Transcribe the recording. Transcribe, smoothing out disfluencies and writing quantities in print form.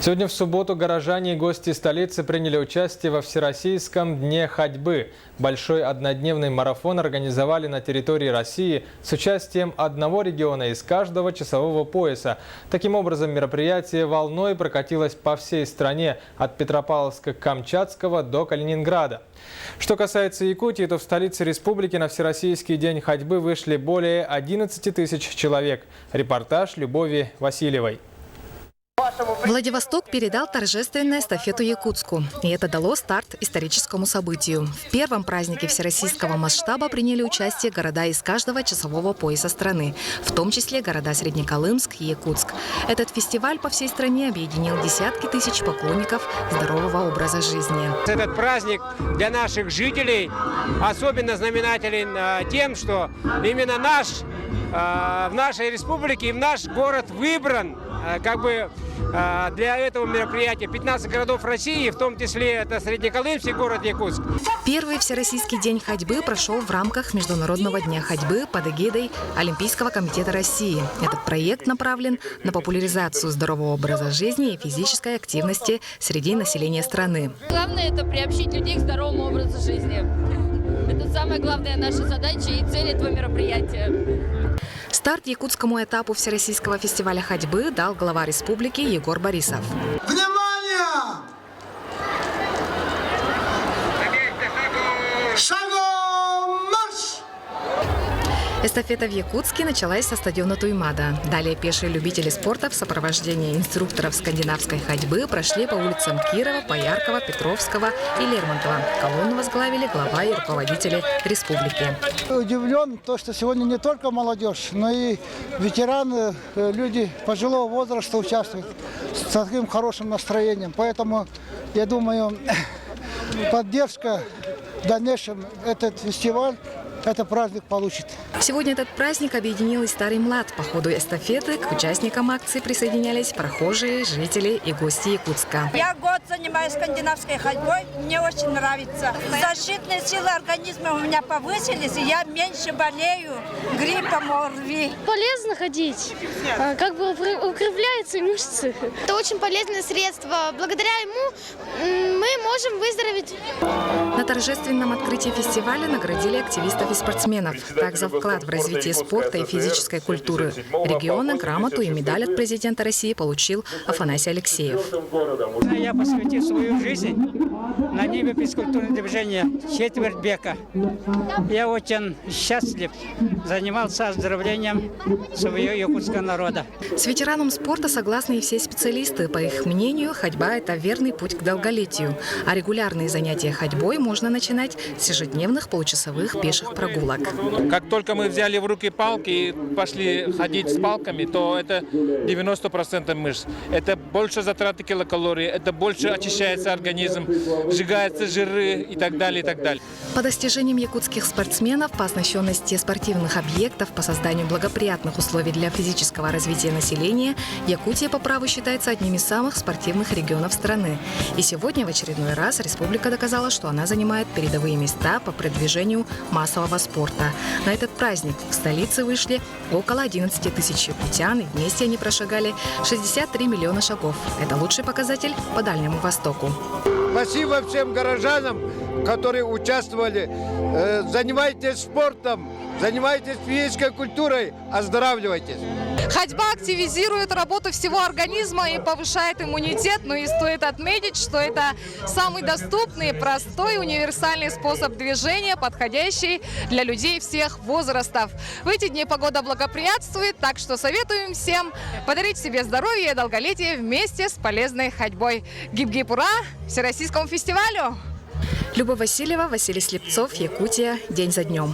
Сегодня в субботу горожане и гости столицы приняли участие во Всероссийском дне ходьбы. Большой однодневный марафон организовали на территории России с участием одного региона из каждого часового пояса. Таким образом, мероприятие волной прокатилось по всей стране от Петропавловска-Камчатского до Калининграда. Что касается Якутии, то в столице республики на Всероссийский день ходьбы вышли более 11 тысяч человек. Репортаж Любови Васильевой. Владивосток передал торжественную эстафету Якутску. И это дало старт историческому событию. В первом празднике всероссийского масштаба приняли участие города из каждого часового пояса страны, в том числе города Среднеколымск и Якутск. Этот фестиваль по всей стране объединил десятки тысяч поклонников здорового образа жизни. Этот праздник для наших жителей особенно знаменателен тем, что именно в нашей республике и в наш город выбран для этого мероприятия 15 городов России, в том числе это Среднеколымск и город Якутск. Первый Всероссийский день ходьбы прошел в рамках Международного дня ходьбы под эгидой Олимпийского комитета России. Этот проект направлен на популяризацию здорового образа жизни и физической активности среди населения страны. Главное – это приобщить людей к здоровому образу жизни. Это самая главная наша задача и цель этого мероприятия. Старт якутскому этапу Всероссийского фестиваля ходьбы дал глава республики Егор Борисов. Внимание! Шагом марш! Эстафета в Якутске началась со стадиона Туймада. Далее пешие любители спорта в сопровождении инструкторов скандинавской ходьбы прошли по улицам Кирова, Пояркова, Петровского и Лермонтова. Колонну возглавили глава и руководители республики. Удивлен, что сегодня не только молодежь, но и ветераны, люди пожилого возраста участвуют с таким хорошим настроением. Поэтому, я думаю, поддержка в дальнейшем этот фестиваль, этот праздник получит. Сегодня этот праздник объединил и старый и млад. По ходу эстафеты к участникам акции присоединялись прохожие, жители и гости Якутска. Я год занимаюсь скандинавской ходьбой, мне очень нравится. Защитные силы организма у меня повысились, и я меньше болею гриппом, ОРВИ. Полезно ходить, укрепляются мышцы. Это очень полезное средство. Благодаря ему мы можем выздороветь. На торжественном открытии фестиваля наградили активистов и спортсменов. Так, за вклад в развитие спорта и физической культуры региона грамоту и медаль от президента России получил Афанасий Алексеев. Я посвятил свою жизнь на небе физкультурного движения четверть века. Я очень счастлив, занимался оздоровлением своего якутского народа. С ветераном спорта согласны и все специалисты. По их мнению, ходьба – это верный путь к долголетию. А регулярные занятия ходьбой можно начинать с ежедневных получасовых пеших прогулок. Как только мы взяли в руки палки и пошли ходить с палками, то это 90% мышц. Это больше затраты килокалорий, это больше очищается организм, сжигаются жиры и так далее, и так далее. По достижениям якутских спортсменов, по оснащенности спортивных объектов, по созданию благоприятных условий для физического развития населения, Якутия по праву считается одним из самых спортивных регионов страны. И сегодня в очередной раз республика доказала, что она занимает передовые места по продвижению массового спорта. На этот праздник в столице вышли около 11 тысяч якутян, и вместе они прошагали 63 миллиона шагов. Это лучший показатель по Дальнему Востоку. Спасибо всем горожанам, которые участвовали. Занимайтесь спортом, занимайтесь физической культурой, оздоравливайтесь. Ходьба активизирует работу всего организма и повышает иммунитет. Но и стоит отметить, что это самый доступный, простой, универсальный способ движения, подходящий для людей всех возрастов. В эти дни погода благоприятствует, так что советуем всем подарить себе здоровье и долголетие вместе с полезной ходьбой. Гип-гип ура! Всероссийскому фестивалю! Любовь Васильева, Василий Слепцов, Якутия. День за днем.